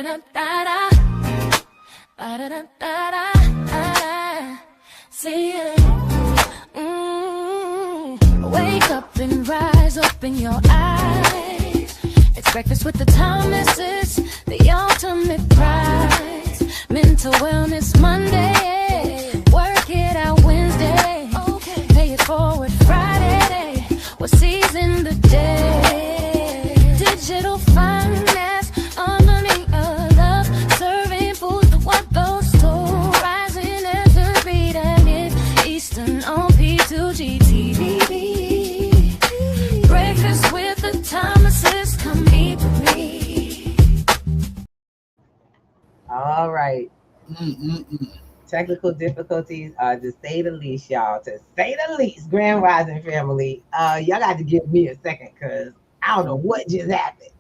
Ba-da-da-da-da. Ba-da-da-da-da. See it. Wake up and rise, open your eyes. It's breakfast with the Thomases, the ultimate prize. Mental Wellness Monday, work it out Wednesday, pay it forward Friday, we're seizing the day. Digital finance, unlearning a love, serving food for what those told. Rising as the beat and it's Eastern on P2G TV. Breakfast with the Thomases, come eat with me. All right. Technical difficulties, to say the least, y'all. To say the least, Grand Rising family. Y'all got to give me a second, cause I don't know what just happened.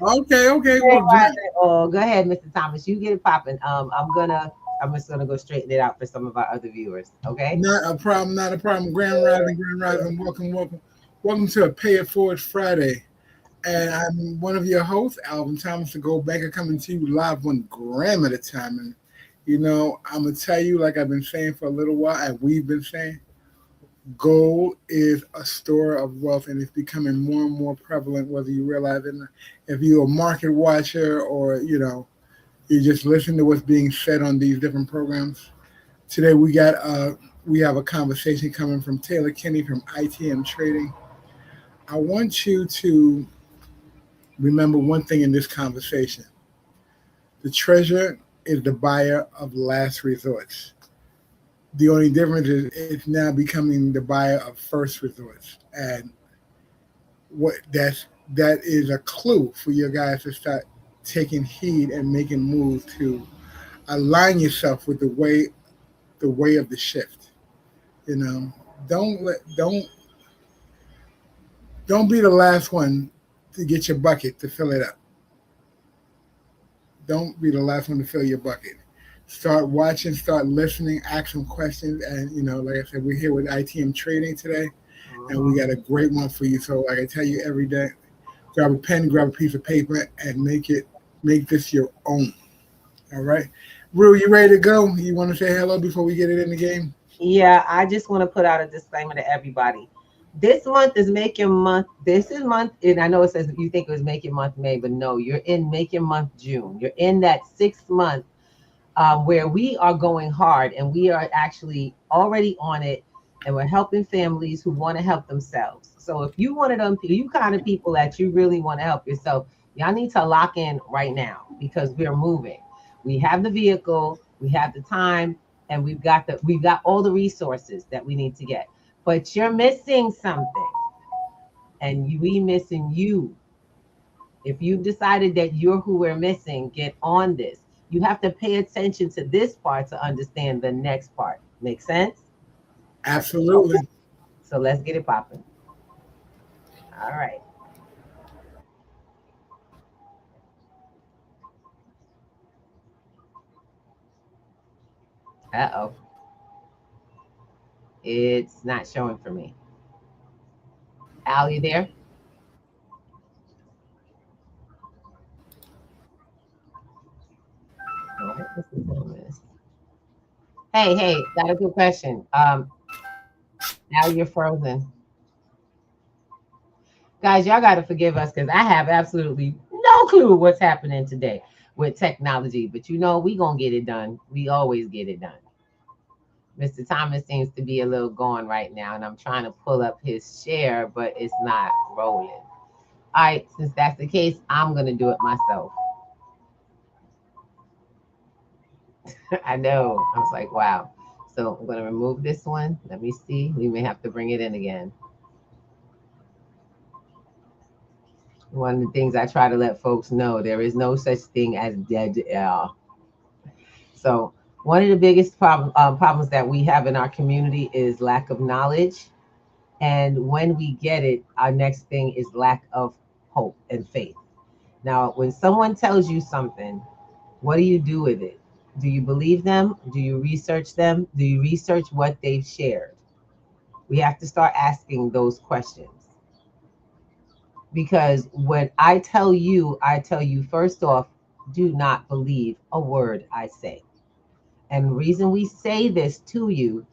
Okay. Grand Rising. Oh, go ahead, Mr. Thomas. You get it popping. I'm just gonna go straighten it out for some of our other viewers. Okay. Not a problem. Grand Rising. Welcome to a Pay It Forward Friday. And I'm one of your hosts, Alvin Thomas, the Gold Banker, coming to you live 1 gram at a time. And, you know, I'm going to tell you, like I've been saying for a little while, and we've been saying, gold is a store of wealth, and it's becoming more and more prevalent, whether you realize it or not. If you're a market watcher or, you know, you just listen to what's being said on these different programs. Today we have a conversation coming from Taylor Kinney from ITM Trading. I want you to remember one thing in this conversation. The treasurer is the buyer of last resorts. The only difference is it's now becoming the buyer of first resorts. And that is a clue for you guys to start taking heed and making moves to align yourself with the way of the shift. You know, don't be the last one to get your bucket to fill it up. Don't be the last one to fill your bucket. Start watching, start listening, ask some questions. And, you know, like I said, we're here with ITM Trading today, and we got a great one for you. So like I tell you every day, grab a pen, grab a piece of paper, and make this your own. All right. Rue, you ready to go? You want to say hello before we get it in the game? Yeah, I just want to put out a disclaimer to everybody. This month is Making Month. This is month, and I know it says you think it was Making Month May, but no, you're in Making Month June. You're in that 6th month where we are going hard, and we are actually already on it, and we're helping families who want to help themselves. So if you one of them, you kind of people that you really want to help yourself, y'all need to lock in right now because we're moving. We have the vehicle, we have the time, and we've got all the resources that we need to get. But you're missing something, and we missing you. If you've decided that you're who we're missing, get on this. You have to pay attention to this part to understand the next part. Make sense? Absolutely. So let's get it popping. All right. Uh-oh. It's not showing for me. Al, you there? Hey, got a good question. Now you're frozen. Guys, y'all got to forgive us because I have absolutely no clue what's happening today with technology. But you know, we going to get it done. We always get it done. Mr. Thomas seems to be a little gone right now, and I'm trying to pull up his share, but it's not rolling. All right, since that's the case, I'm going to do it myself. I know. I was like, wow. So I'm going to remove this one. Let me see. We may have to bring it in again. One of the things I try to let folks know, there is no such thing as dead air. So one of the biggest problems that we have in our community is lack of knowledge. And when we get it, our next thing is lack of hope and faith. Now, when someone tells you something, what do you do with it? Do you believe them? Do you research them? Do you research what they've shared? We have to start asking those questions. Because when I tell you first off, do not believe a word I say. And the reason we say this to you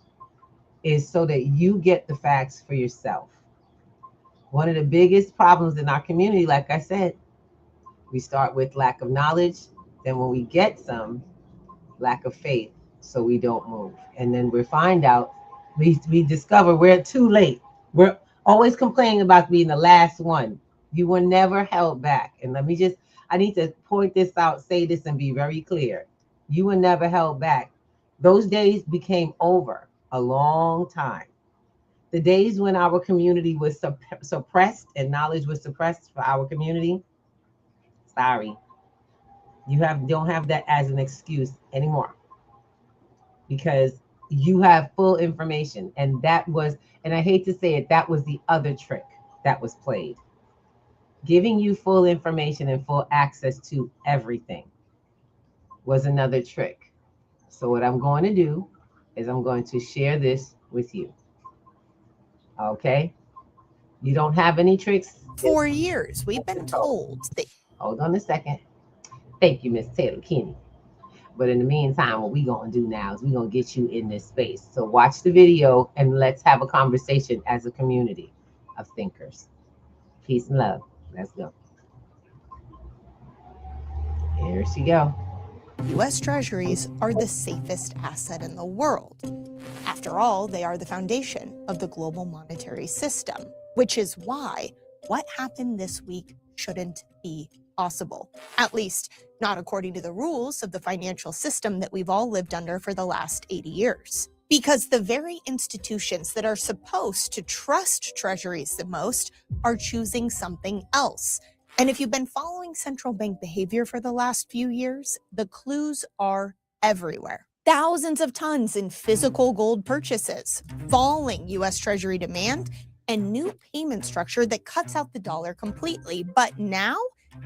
is so that you get the facts for yourself. One of the biggest problems in our community, like I said, we start with lack of knowledge. Then when we get some, lack of faith, so we don't move. And then we find out, we discover we're too late. We're always complaining about being the last one. You were never held back. And I need to point this out, say this, and be very clear. You were never held back. Those days became over a long time. The days when our community was suppressed and knowledge was suppressed for our community, sorry, don't have that as an excuse anymore, because you have full information. And I hate to say it, that was the other trick that was played. Giving you full information and full access to everything was another trick. So what I'm going to do is I'm going to share this with you. Okay? You don't have any tricks? For years, we've been told that... Hold on a second. Thank you, Miss Taylor Kinney. But in the meantime, what we're going to do now is we're going to get you in this space. So watch the video and let's have a conversation as a community of thinkers. Peace and love. Let's go. Here she go. U.S. Treasuries are the safest asset in the world. After all, they are the foundation of the global monetary system, which is why what happened this week shouldn't be possible. At least, not according to the rules of the financial system that we've all lived under for the last 80 years. Because the very institutions that are supposed to trust treasuries the most are choosing something else. And if you've been following central bank behavior for the last few years, the clues are everywhere. Thousands of tons in physical gold purchases, falling U.S. Treasury demand, and new payment structure that cuts out the dollar completely. But now,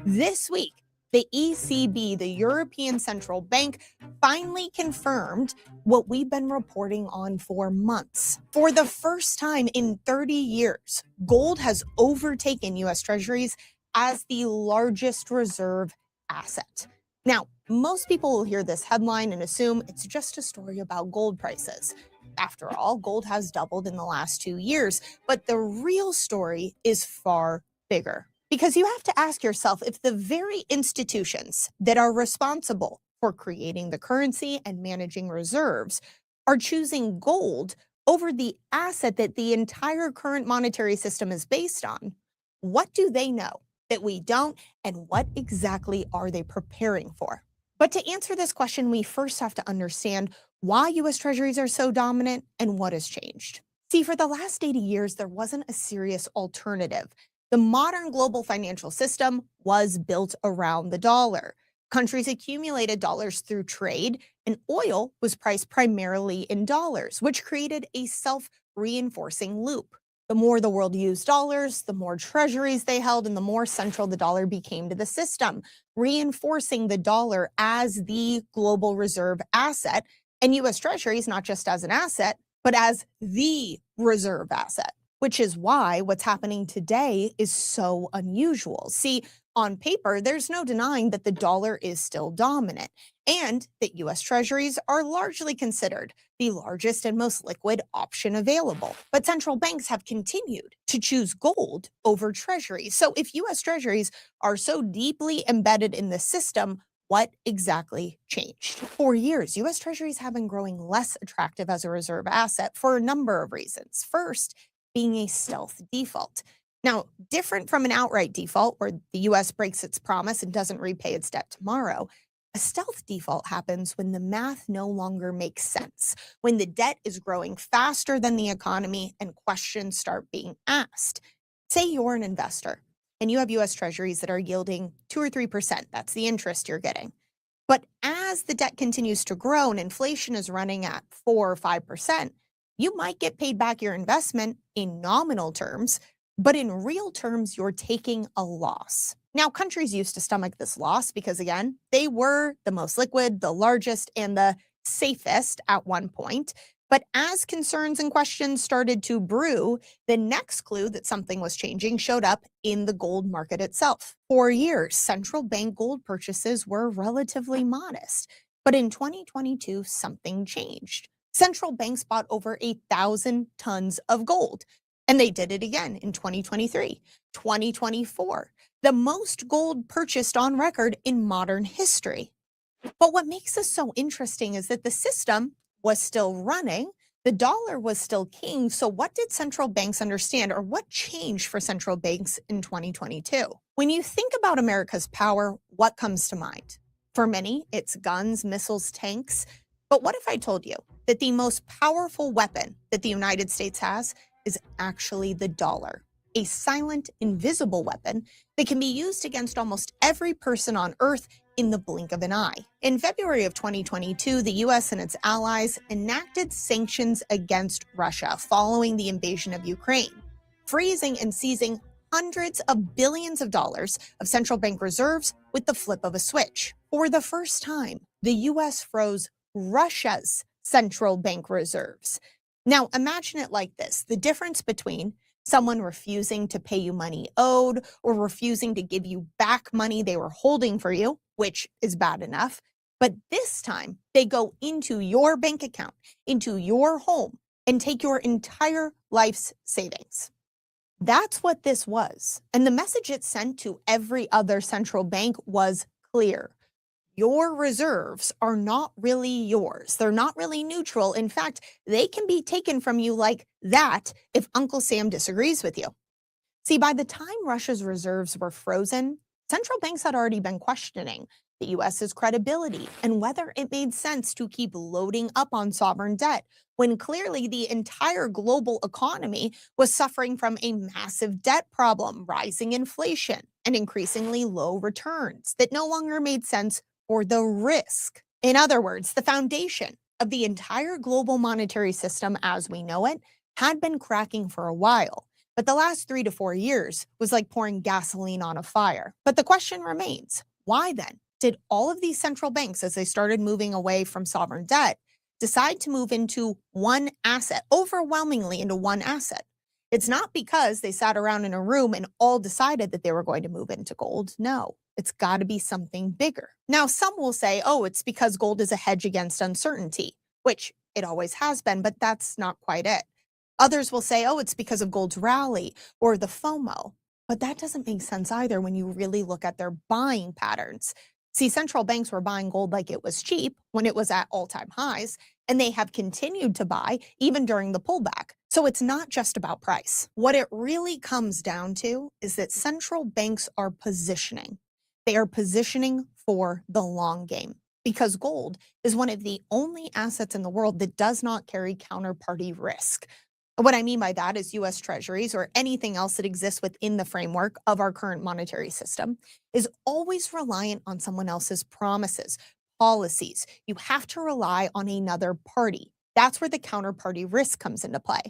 this week, the ECB, the European Central Bank, finally confirmed what we've been reporting on for months. For the first time in 30 years, gold has overtaken U.S. Treasuries as the largest reserve asset. Now, most people will hear this headline and assume it's just a story about gold prices. After all, gold has doubled in the last 2 years, but the real story is far bigger. Because you have to ask yourself, if the very institutions that are responsible for creating the currency and managing reserves are choosing gold over the asset that the entire current monetary system is based on, what do they know that we don't, and what exactly are they preparing for? But to answer this question, we first have to understand why U.S. Treasuries are so dominant and what has changed. See, for the last 80 years, there wasn't a serious alternative. The modern global financial system was built around the dollar. Countries accumulated dollars through trade, and oil was priced primarily in dollars, which created a self-reinforcing loop. The more the world used dollars, the more treasuries they held, and the more central the dollar became to the system, reinforcing the dollar as the global reserve asset, and U.S. Treasuries not just as an asset, but as the reserve asset. Which is why what's happening today is so unusual. See, on paper, there's no denying that the dollar is still dominant and that U.S. Treasuries are largely considered the largest and most liquid option available. But central banks have continued to choose gold over treasuries. So if U.S. Treasuries are so deeply embedded in the system, what exactly changed? For years, U.S. Treasuries have been growing less attractive as a reserve asset for a number of reasons. First, being a stealth default. Now, different from an outright default where the U.S. breaks its promise and doesn't repay its debt tomorrow, a stealth default happens when the math no longer makes sense, when the debt is growing faster than the economy and questions start being asked. Say you're an investor and you have U.S. Treasuries that are yielding 2 or 3%. That's the interest you're getting. But as the debt continues to grow and inflation is running at 4 or 5%, you might get paid back your investment in nominal terms, but in real terms, you're taking a loss. Now, countries used to stomach this loss because, again, they were the most liquid, the largest, and the safest at one point. But as concerns and questions started to brew, the next clue that something was changing showed up in the gold market itself. For years, central bank gold purchases were relatively modest. But in 2022, something changed. Central banks bought over 1,000 tons of gold. And they did it again in 2023, 2024, the most gold purchased on record in modern history. But what makes this so interesting is that the system was still running. The dollar was still king. So what did central banks understand, or what changed for central banks in 2022? When you think about America's power, what comes to mind? For many, it's guns, missiles, tanks. But what if I told you that the most powerful weapon that the United States has is actually the dollar? A silent, invisible weapon that can be used against almost every person on Earth in the blink of an eye. In February of 2022, the US and its allies enacted sanctions against Russia following the invasion of Ukraine, freezing and seizing hundreds of billions of dollars of central bank reserves with the flip of a switch. For the first time, the US froze Russia's central bank reserves. Now, imagine it like this: the difference between someone refusing to pay you money owed or refusing to give you back money they were holding for you, which is bad enough. But this time, they go into your bank account, into your home, and take your entire life's savings. That's what this was. And the message it sent to every other central bank was clear. Your reserves are not really yours. They're not really neutral. In fact, they can be taken from you like that if Uncle Sam disagrees with you. See, by the time Russia's reserves were frozen, central banks had already been questioning the US's credibility and whether it made sense to keep loading up on sovereign debt when clearly the entire global economy was suffering from a massive debt problem, rising inflation, and increasingly low returns that no longer made sense for the risk. In other words, the foundation of the entire global monetary system as we know it had been cracking for a while. But the last 3 to 4 years was like pouring gasoline on a fire. But the question remains, why then did all of these central banks, as they started moving away from sovereign debt, decide to move into one asset, overwhelmingly into one asset? It's not because they sat around in a room and all decided that they were going to move into gold. No, it's got to be something bigger. Now, some will say, oh, it's because gold is a hedge against uncertainty, which it always has been, but that's not quite it. Others will say, oh, it's because of gold's rally or the FOMO. But that doesn't make sense either when you really look at their buying patterns. See, central banks were buying gold like it was cheap when it was at all-time highs, and they have continued to buy even during the pullback. So it's not just about price. What it really comes down to is that central banks are positioning. They are positioning for the long game because gold is one of the only assets in the world that does not carry counterparty risk. What I mean by that is US treasuries or anything else that exists within the framework of our current monetary system is always reliant on someone else's promises, policies. You have to rely on another party. That's where the counterparty risk comes into play.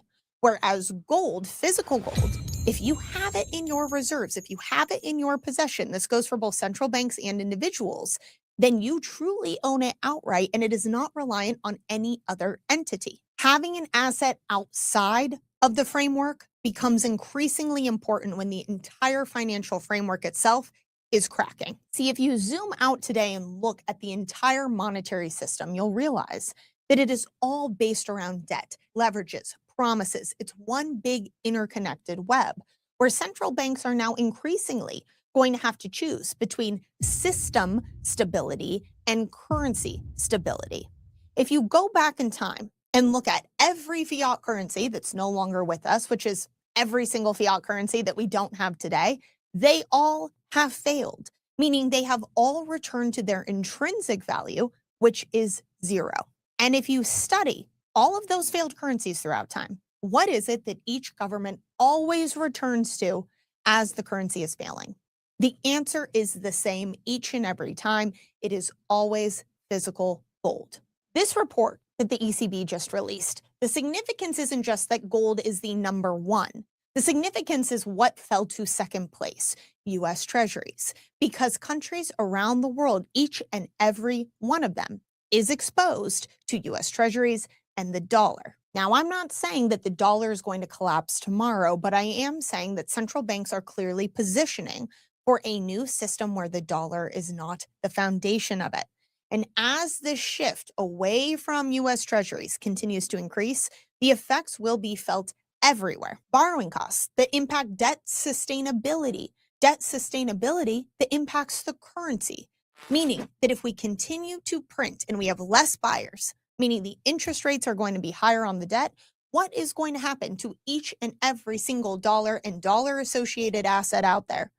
Whereas gold, physical gold, if you have it in your reserves, if you have it in your possession, this goes for both central banks and individuals, then you truly own it outright and it is not reliant on any other entity. Having an asset outside of the framework becomes increasingly important when the entire financial framework itself is cracking. See, if you zoom out today and look at the entire monetary system, you'll realize that it is all based around debt, leverages, promises. It's one big interconnected web where central banks are now increasingly going to have to choose between system stability and currency stability. If you go back in time and look at every fiat currency that's no longer with us, which is every single fiat currency that we don't have today, they all have failed, meaning they have all returned to their intrinsic value, which is zero. And if you study all of those failed currencies throughout time, what is it that each government always returns to as the currency is failing? The answer is the same each and every time. It is always physical gold. This report that the ECB just released, the significance isn't just that gold is the number one. The significance is what fell to second place, US treasuries, because countries around the world, each and every one of them, is exposed to US treasuries and the dollar. Now, I'm not saying that the dollar is going to collapse tomorrow, but I am saying that central banks are clearly positioning for a new system where the dollar is not the foundation of it. And as this shift away from US Treasuries continues to increase, the effects will be felt everywhere. Borrowing costs that impact debt sustainability that impacts the currency, meaning that if we continue to print and we have less buyers, meaning the interest rates are going to be higher on the debt, what is going to happen to each and every single dollar and dollar associated asset out there?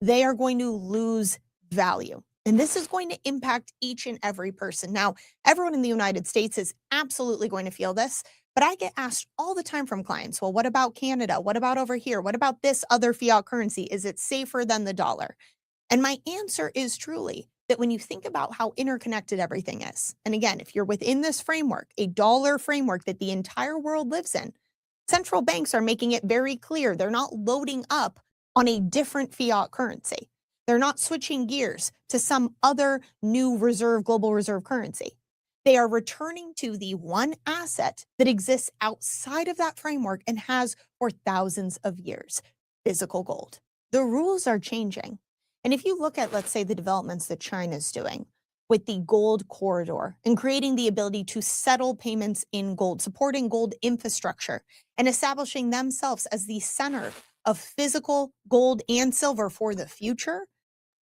They are going to lose value. And this is going to impact each and every person. Now, everyone in the United States is absolutely going to feel this, but I get asked all the time from clients, well, what about Canada? What about over here? What about this other fiat currency? Is it safer than the dollar? And my answer is truly that when you think about how interconnected everything is, and again, if you're within this framework, a dollar framework that the entire world lives in, central banks are making it very clear they're not loading up on a different fiat currency. They're not switching gears to some other new global reserve currency. They are returning to the one asset that exists outside of that framework and has for thousands of years, physical gold. The rules are changing. And if you look at, let's say, the developments that China's doing with the gold corridor and creating the ability to settle payments in gold, supporting gold infrastructure, and establishing themselves as the center of physical gold and silver for the future,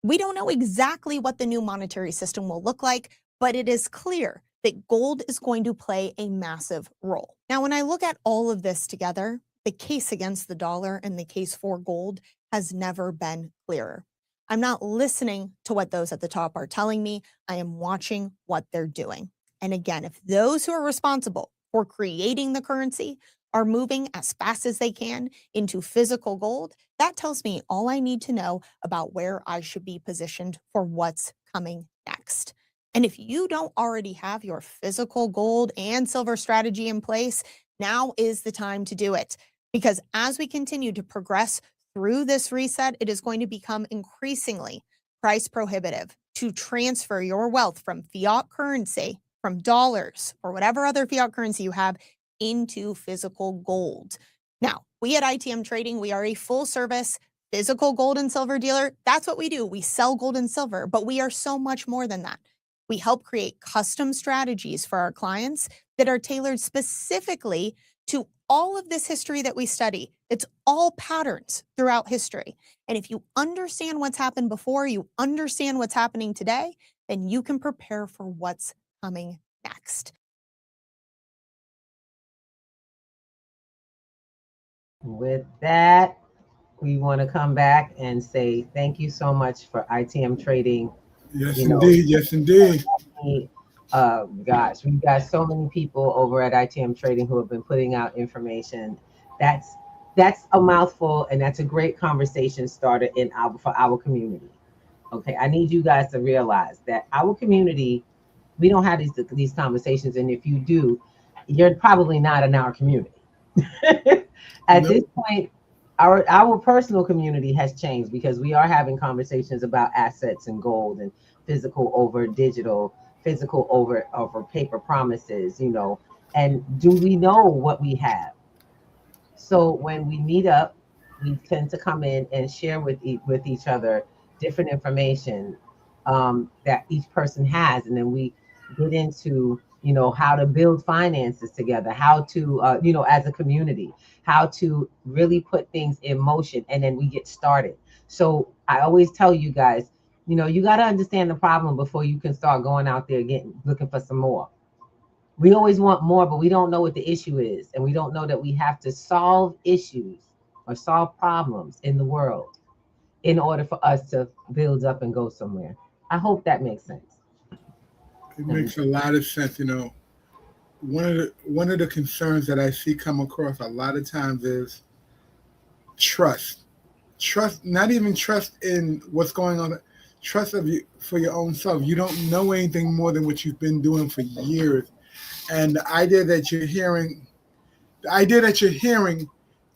we don't know exactly what the new monetary system will look like, but it is clear that gold is going to play a massive role. Now, when I look at all of this together, the case against the dollar and the case for gold has never been clearer. I'm not listening to what those at the top are telling me. I am watching what they're doing. And again, if those who are responsible for creating the currency are moving as fast as they can into physical gold, that tells me all I need to know about where I should be positioned for what's coming next. And if you don't already have your physical gold and silver strategy in place, now is the time to do it. Because as we continue to progress through this reset, it is going to become increasingly price prohibitive to transfer your wealth from fiat currency, from dollars, or whatever other fiat currency you have, into physical gold. Now, we at ITM Trading, we are a full service physical gold and silver dealer. That's what we do. We sell gold and silver, but we are so much more than that. We help create custom strategies for our clients that are tailored specifically to all of this history that we study. It's all patterns throughout history. And if you understand what's happened before, you understand what's happening today, then you can prepare for what's coming next. With that, we want to come back and say thank you so much for ITM Trading. Yes, indeed. Yes, indeed. Gosh, we've got so many people over at ITM Trading who have been putting out information. That's a mouthful, and that's a great conversation starter for our community. Okay, I need you guys to realize that our community, we don't have these conversations, and if you do, you're probably not in our community. At this point, our personal community has changed because we are having conversations about assets and gold and physical over digital, physical over paper promises, and do we know what we have? So when we meet up, we tend to come in and share with each other different information that each person has, and then we get into how to build finances together, how to as a community, how to really put things in motion, and then we get started. So I always tell you guys, you got to understand the problem before you can start going out there looking for some more. We always want more, but we don't know what the issue is, and we don't know that we have to solve issues or solve problems in the world in order for us to build up and go somewhere. I hope that makes sense. It makes a lot of sense. One of the concerns that I see come across a lot of times is trust. Trust, not even trust in what's going on. Trust of you for your own self. You don't know anything more than what you've been doing for years. And the idea that you're hearing,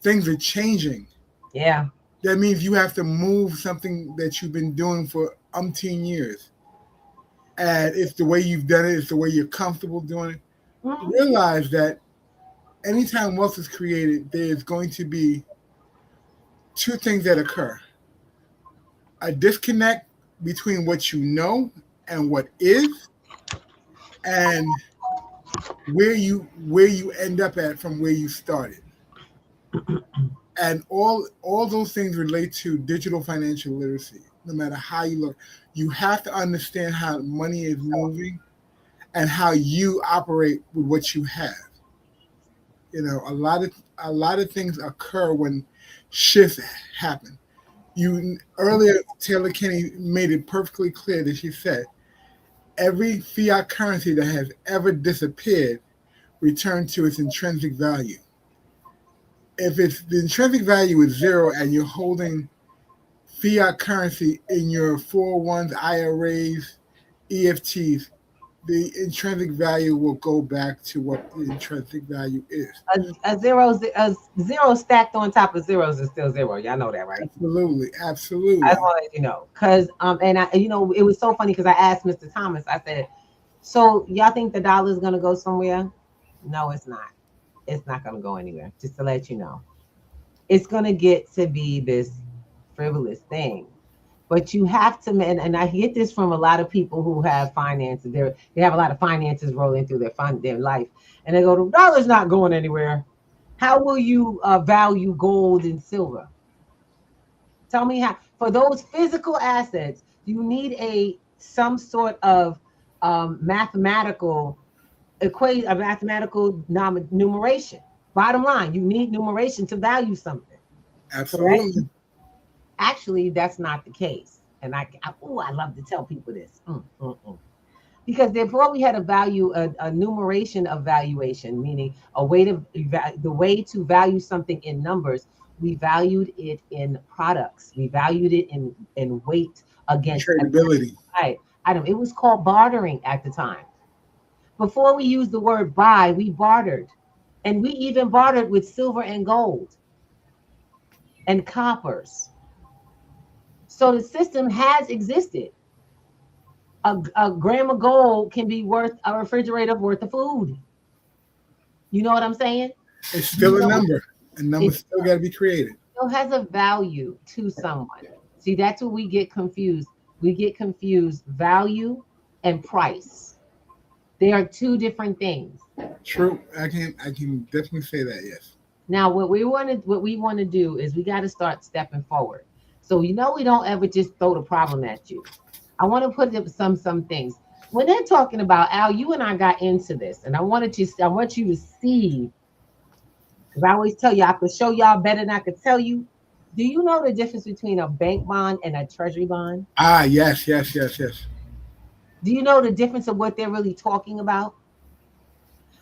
things are changing. Yeah. That means you have to move something that you've been doing for umpteen years. And it's the way you've done it. It's the way you're comfortable doing it. realize that anytime wealth is created, there's going to be two things that occur: a disconnect between what you know and what is, and where you end up at from where you started. And all those things relate to digital financial literacy. No matter how you look, you have to understand how money is moving and how you operate with what you have. You know, a lot of things occur when shifts happen. Earlier, Taylor Kinney made it perfectly clear that she said every fiat currency that has ever disappeared returned to its intrinsic value. If the intrinsic value is zero and you're holding fiat currency in your 401s, IRAs, EFTs, the intrinsic value will go back to what the intrinsic value is. A zero stacked on top of zeros is still zero. Y'all know that, right? Absolutely. I just want to let you know, because and I, it was so funny because I asked Mr. Thomas. I said, "So y'all think the dollar is gonna go somewhere?" No, it's not. It's not gonna go anywhere. Just to let you know, it's gonna get to be this frivolous thing. But you have to, and I get this from a lot of people who have finances. They have a lot of finances rolling through their life, and they go, "The dollar's not going anywhere. How will you value gold and silver?" Tell me how. For those physical assets, you need some sort of mathematical equation, a mathematical numeration. Bottom line, you need numeration to value something. Absolutely. Correct? Actually, that's not the case. And I love to tell people this. Because therefore we had a numeration of valuation, meaning the way to value something in numbers. We valued it in products. We valued it in weight against tradability. Right. It was called bartering at the time. Before we used the word buy, we bartered. And we even bartered with silver and gold and coppers. So the system has existed. A gram of gold can be worth a refrigerator worth of food. You know what I'm saying? It's still a number. A number still got to be created. It still has a value to someone. See, that's what we get confused. We get confused value and price. They are two different things. True. I can definitely say that, yes. Now, what we want to do is we got to start stepping forward. So we don't ever just throw the problem at you. I want to put up some things. When they're talking about, Al, you and I got into this, and I want you to see, because I always tell you I could show y'all better than I could tell you. Do you know the difference between a bank bond and a treasury bond? Yes. Do you know the difference of what they're really talking about?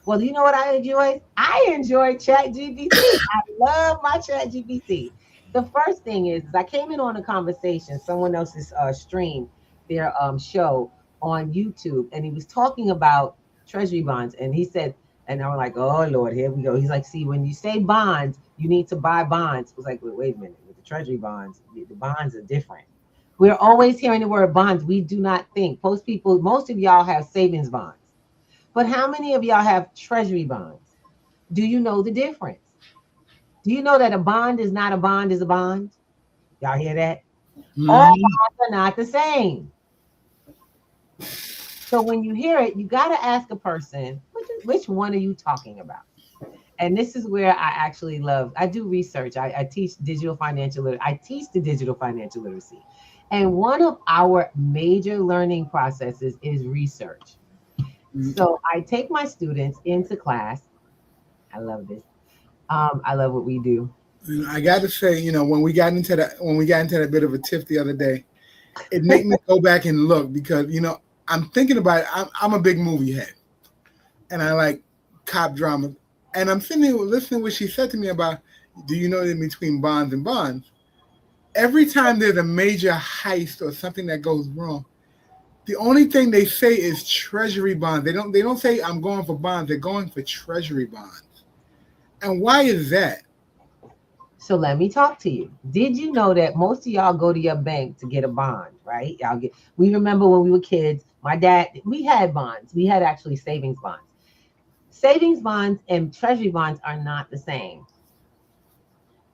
Well, do you know what I enjoy? I enjoy ChatGPT. I love my ChatGPT. The first thing is I came in on a conversation, someone else's stream, their show on YouTube, and he was talking about treasury bonds, and he said, and I'm like, oh Lord, here we go. He's like, see, when you say bonds, you need to buy bonds. I was like, wait a minute, with the treasury bonds, the bonds are different. We're always hearing the word bonds. We do not think. Most of y'all have savings bonds, but how many of y'all have treasury bonds? Do you know the difference? Do you know that a bond is not a bond is a bond? Y'all hear that? Mm-hmm. All bonds are not the same. So when you hear it, you got to ask a person, which one are you talking about? And this is where I actually I do research. I teach digital financial literacy. I teach the digital financial literacy. And one of our major learning processes is research. Mm-hmm. So I take my students into class. I love this. I love what we do. I got to say, when we got into that bit of a tiff the other day, it made me go back and look because, I'm thinking about it. I'm a big movie head, and I like cop drama. And I'm sitting there listening to what she said to me about, do you know the difference between bonds and bonds? Every time there's a major heist or something that goes wrong, the only thing they say is treasury bonds. They don't say I'm going for bonds. They're going for treasury bonds. And why is that? So let me talk to you. Did you know that most of y'all go to your bank to get a bond, right? We remember when we were kids, my dad, we had bonds. We had actually savings bonds. Savings bonds and treasury bonds are not the same.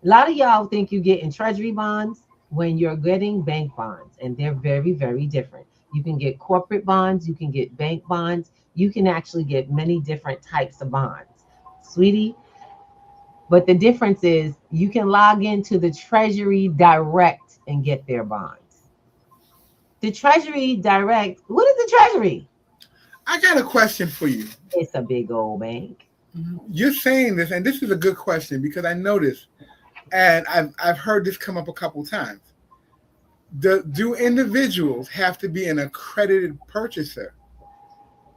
A lot of y'all think you're getting treasury bonds when you're getting bank bonds, and they're very, very different. You can get corporate bonds, you can get bank bonds, you can actually get many different types of bonds, sweetie. But the difference is you can log into the Treasury Direct and get their bonds. The Treasury Direct, what is the Treasury? I got a question for you. It's a big old bank. You're saying this, and this is a good question because I noticed, and I've heard this come up a couple times. Do individuals have to be an accredited purchaser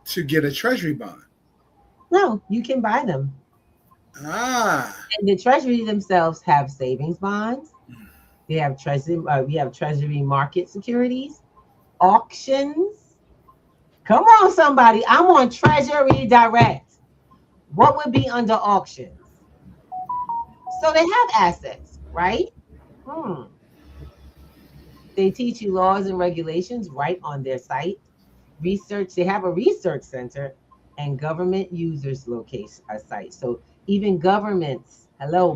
to get a treasury bond? No, you can buy them. And the Treasury themselves have savings bonds. They have treasury. We have Treasury market securities, auctions. Come on, somebody! I'm on Treasury Direct. What would be under auctions? So they have assets, right? They teach you laws and regulations right on their site. Research. They have a research center and government users locate a site. So even governments,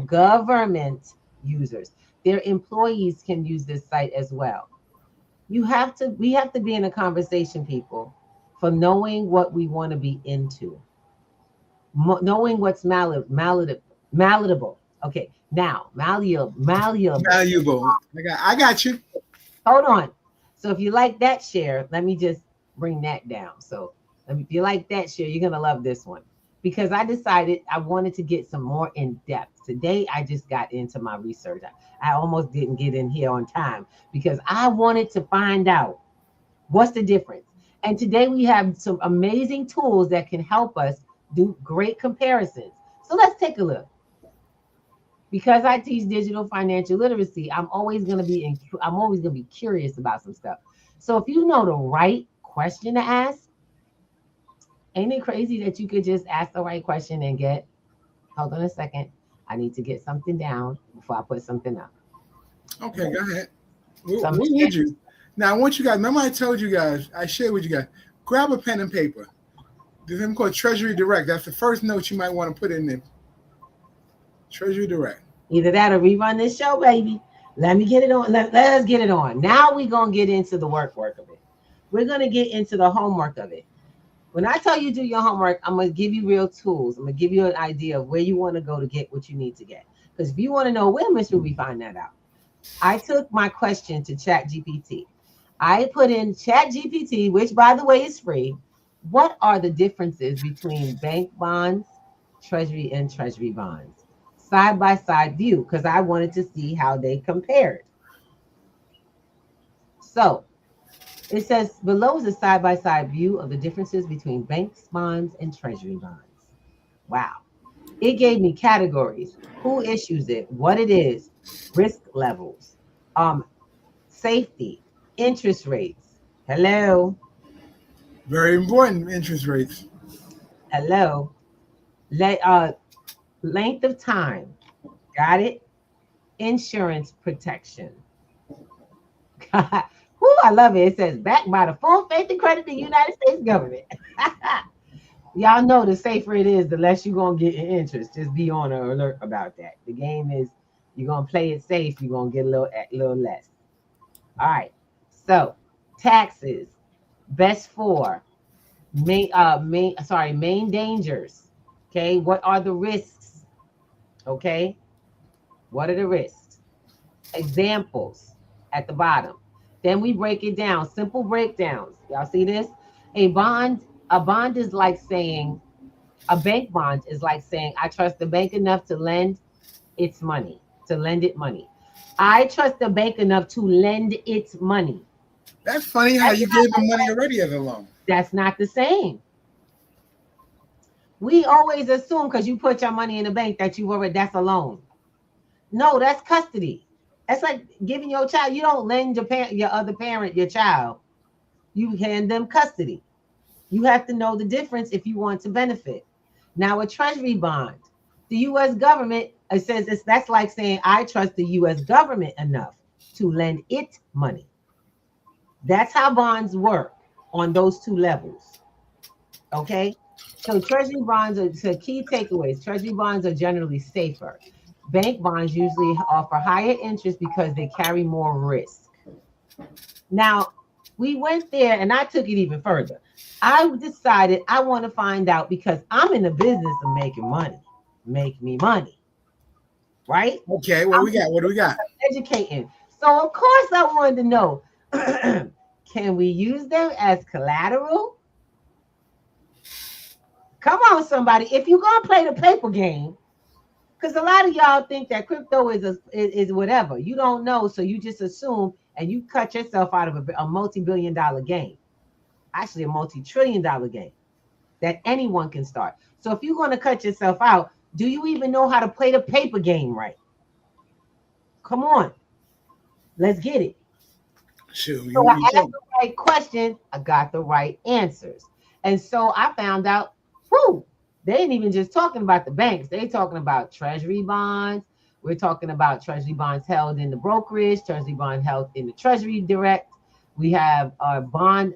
government users, their employees can use this site as well. We have to be in a conversation, people, for knowing what we want to be into, knowing what's malleable. Okay, now malleable. I got you. Hold on. So if you like that share, let me just bring that down. So if you like that share, you're gonna love this one, because I decided I wanted to get some more in depth. Today, I just got into my research. I almost didn't get in here on time because I wanted to find out what's the difference. And today we have some amazing tools that can help us do great comparisons. So let's take a look. Because I teach digital financial literacy, I'm always going to be curious about some stuff. So if you know the right question to ask, ain't it crazy that you could just ask the right question and get, hold on a second, I need to get something down before I put something up. Okay, go ahead. What would you? Now, I want you guys, remember I told you guys, I shared with you guys, grab a pen and paper. There's something called Treasury Direct. That's the first note you might want to put in there. Treasury Direct. Either that or rerun this show, baby. Let me get it on. Let's get it on. Now we're going to get into the work of it. We're going to get into the homework of it. When I tell you do your homework, I'm going to give you real tools. I'm going to give you an idea of where you want to go to get what you need to get. Because if you want to know where, Miss Ruby, find that out. I took my question to ChatGPT. I put in ChatGPT, which, by the way, is free. What are the differences between bank bonds, treasury, and treasury bonds? Side-by-side view, because I wanted to see how they compared. So it says below is a side-by-side view of the differences between banks, bonds, and treasury bonds. Wow. It gave me categories, who issues it, what it is, risk levels, safety, interest rates. Hello. Very important, interest rates. Hello. Length of time. Got it? Insurance protection. Whoo, I love it. It says backed by the full faith and credit of the United States government. Y'all know the safer it is, the less you're going to get in interest. Just be on alert about that. The game is you're going to play it safe. You're going to get a little less. All right. So taxes, best for, main dangers. Okay. What are the risks? Okay. What are the risks? Examples at the bottom. Then we break it down. Simple breakdowns. Y'all see this? A bank bond is like saying, I trust the bank enough to lend it money. I trust the bank enough to lend it money. That's funny how you gave them money already as a loan. That's not the same. We always assume because you put your money in the bank that that's a loan. No, that's custody. That's like giving your child. You don't lend your other parent your child. You hand them custody. You have to know the difference if you want to benefit. Now, a treasury bond, the U.S. government, it says that's like saying I trust the U.S. government enough to lend it money. That's how bonds work on those two levels. Okay, So treasury bonds are, so key takeaways. Treasury bonds are generally safer. Bank bonds usually offer higher interest because they carry more risk. Now, we went there and I took it even further. I decided I want to find out because I'm in the business of making money. Make me money. Right? Okay, what we got? What do we got? Educating. So of course I wanted to know, can we use them as collateral? Come on, somebody. If you're gonna play the paper game, because a lot of y'all think that crypto is whatever. You don't know, so you just assume and you cut yourself out of a multi-billion-dollar game. Actually, a multi-trillion-dollar game that anyone can start. So if you're gonna cut yourself out, do you even know how to play the paper game right? Come on. Let's get it. Sure, So I asked the right question, I got the right answers. And so I found out, they ain't even just talking about the banks. They talking about treasury bonds. We're talking about treasury bonds held in the brokerage, treasury bond held in the treasury direct. We have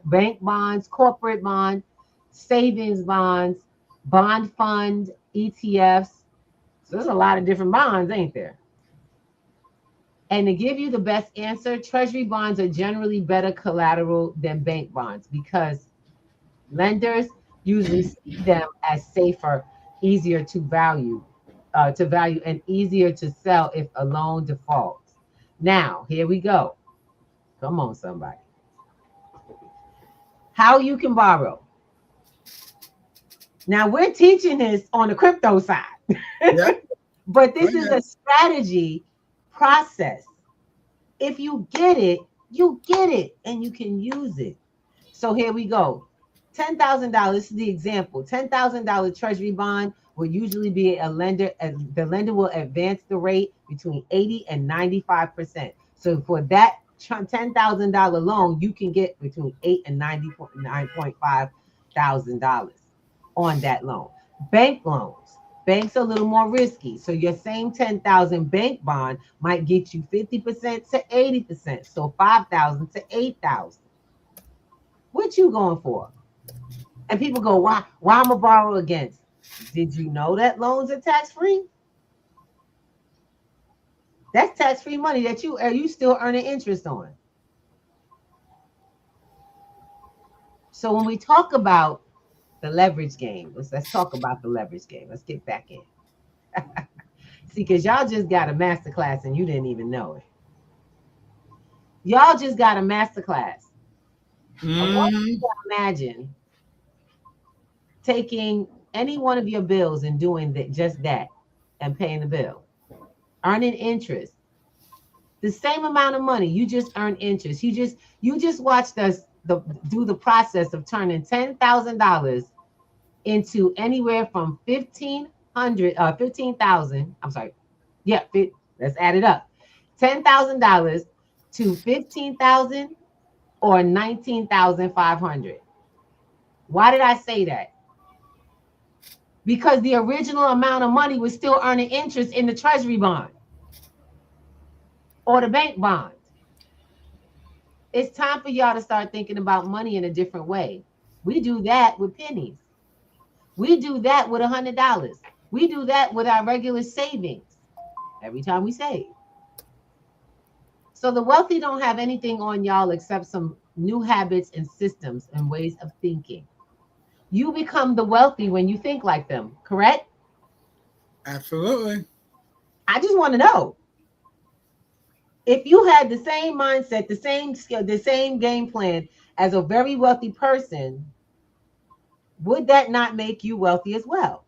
bank bonds, corporate bonds, savings bonds, bond fund, ETFs. So there's a lot of different bonds, ain't there? And to give you the best answer, treasury bonds are generally better collateral than bank bonds because lenders usually see them as safer, easier to value, and easier to sell if a loan defaults. Now, here we go. Come on, somebody. How you can borrow. Now, we're teaching this on the crypto side, but this is a strategy process. If you get it, you get it, and you can use it. So here we go. $10,000, this is the example. $10,000 treasury bond will usually be the lender will advance the rate between 80 and 95%. So for that $10,000 loan, you can get between $8 and $99.5 thousand on that loan. Bank loans. Banks are a little more risky. So your same 10,000 bank bond might get you 50% to 80%. So 5,000 to 8,000. What you going for? And people go, why I'm a borrow against? Did you know that loans are tax-free? That's tax-free money that you still earning interest on. So when we talk about the leverage game, let's talk about the leverage game. Let's get back in. See, because y'all just got a masterclass and you didn't even know it. Y'all just got a masterclass. I want you to imagine taking any one of your bills and doing just that and paying the bill, earning interest. The same amount of money, you just earn interest. You just watched us do the process of turning $10,000 into anywhere from 15,000. I'm sorry. Yeah, let's add it up. $10,000 to 15,000 or 19,500. Why did I say that? Because the original amount of money was still earning interest in the treasury bond or the bank bond. It's time for y'all to start thinking about money in a different way. We do that with pennies. We do that with $100. We do that with our regular savings every time we save. So the wealthy don't have anything on y'all except some new habits and systems and ways of thinking. You become the wealthy when you think like them, correct? Absolutely. I just want to know. If you had the same mindset, the same skill, the same game plan as a very wealthy person, would that not make you wealthy as well?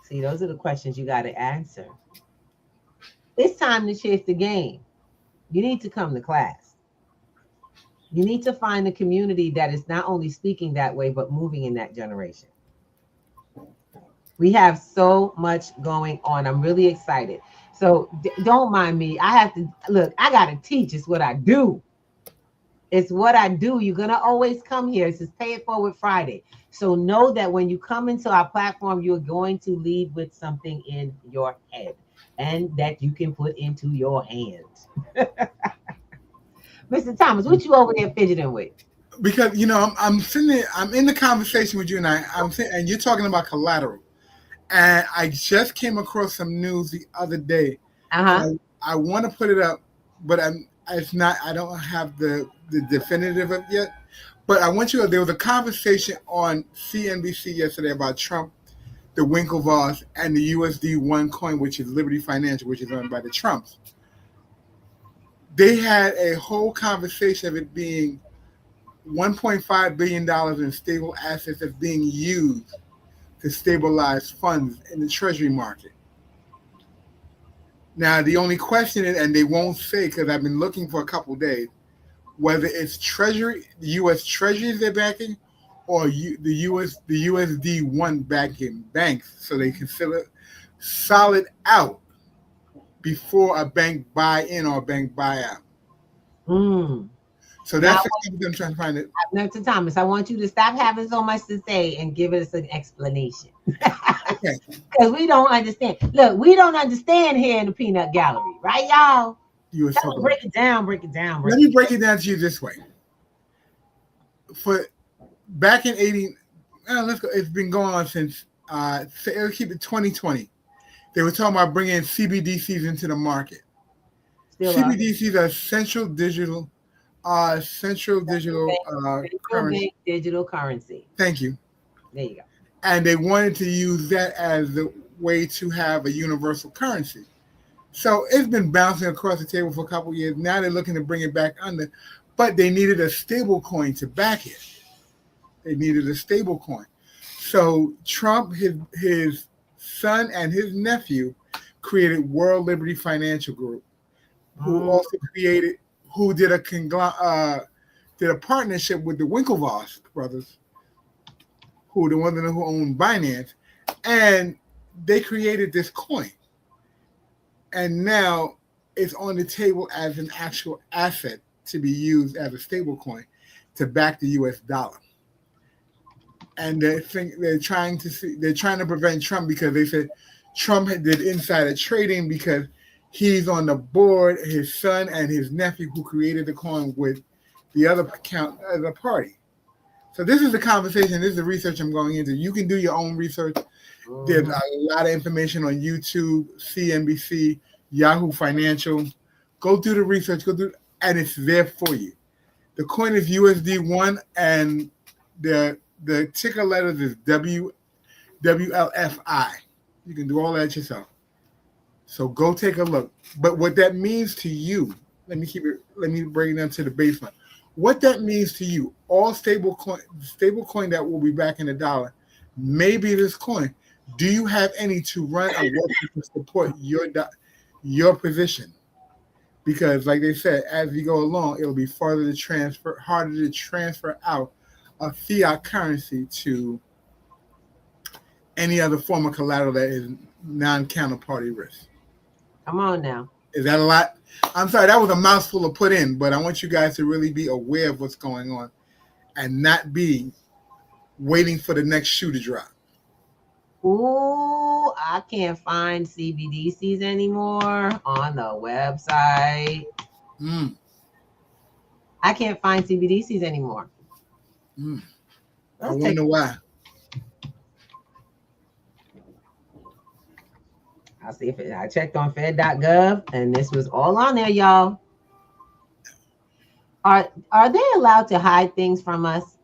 See, those are the questions you got to answer. It's time to shift the game. You need to come to class. You need to find a community that is not only speaking that way, but moving in that generation. We have so much going on. I'm really excited. So don't mind me. I have to look, I got to teach. It's what I do. It's what I do. You're going to always come here. This is Pay It Forward Friday. So know that when you come into our platform, you're going to leave with something in your head and that you can put into your hands. Mr. Thomas, what you over there fidgeting with? Because I'm sitting there, I'm in the conversation with you, and I'm sitting, and you're talking about collateral, and I just came across some news the other day, and I want to put it up, but it's not. I don't have the definitive of it yet. But I want you to. There was a conversation on CNBC yesterday about Trump, the Winklevoss, and the USD1 coin, which is Liberty Financial, which is owned by the Trumps. They had a whole conversation of it being $1.5 billion in stable assets that's being used to stabilize funds in the Treasury market. Now, the only question is, and they won't say because I've been looking for a couple of days, whether it's Treasury, the U.S. Treasuries they're backing, or the USD1 backing banks, so they consider solid out before a bank buy in or a bank buy out. So that's what I'm trying to find it. Mr. Thomas, I want you to stop having so much to say and give us an explanation. Okay. Because we don't understand. Look, we don't understand here in the peanut gallery, right, y'all? Break it down. Let me break it down to you this way. For back in 80, let's go. It's been going on since let's keep it 2020. They were talking about bringing CBDCs into the market. CBDCs are central digital currency. Digital currency. Thank you. There you go. And they wanted to use that as the way to have a universal currency. So it's been bouncing across the table for a couple of years. Now they're looking to bring it back under, but they needed a stable coin to back it. They needed a stable coin. So Trump, his son, and his nephew created World Liberty Financial Group, who also did a partnership with the Winklevoss brothers, who the ones who own Binance, and they created this coin. And now it's on the table as an actual asset to be used as a stable coin to back the U.S. dollar. And they're trying to prevent Trump because they said Trump did insider trading because he's on the board, his son and his nephew who created the coin with the other party. So this is the conversation. This is the research I'm going into. You can do your own research. There's a lot of information on YouTube, CNBC, Yahoo Financial. Go do the research. And it's there for you. The coin is USD1, and the ticker letters is WLFI. You can do all that yourself. So go take a look. But what that means to you, let me bring it down to the basement. What that means to you, all stable coin that will be back in the dollar, maybe this coin. Do you have any to run or work to support your position? Because, like they said, as we go along, it'll be harder to transfer out a fiat currency to any other form of collateral that is non-counterparty risk. Come on now. Is that a lot? I'm sorry, that was a mouthful to put in, but I want you guys to really be aware of what's going on and not be waiting for the next shoe to drop. Ooh, I can't find CBDCs anymore on the website. I can't find CBDCs anymore. I wonder why. I'll see if I checked on Fed.gov, and this was all on there, y'all. Are they allowed to hide things from us?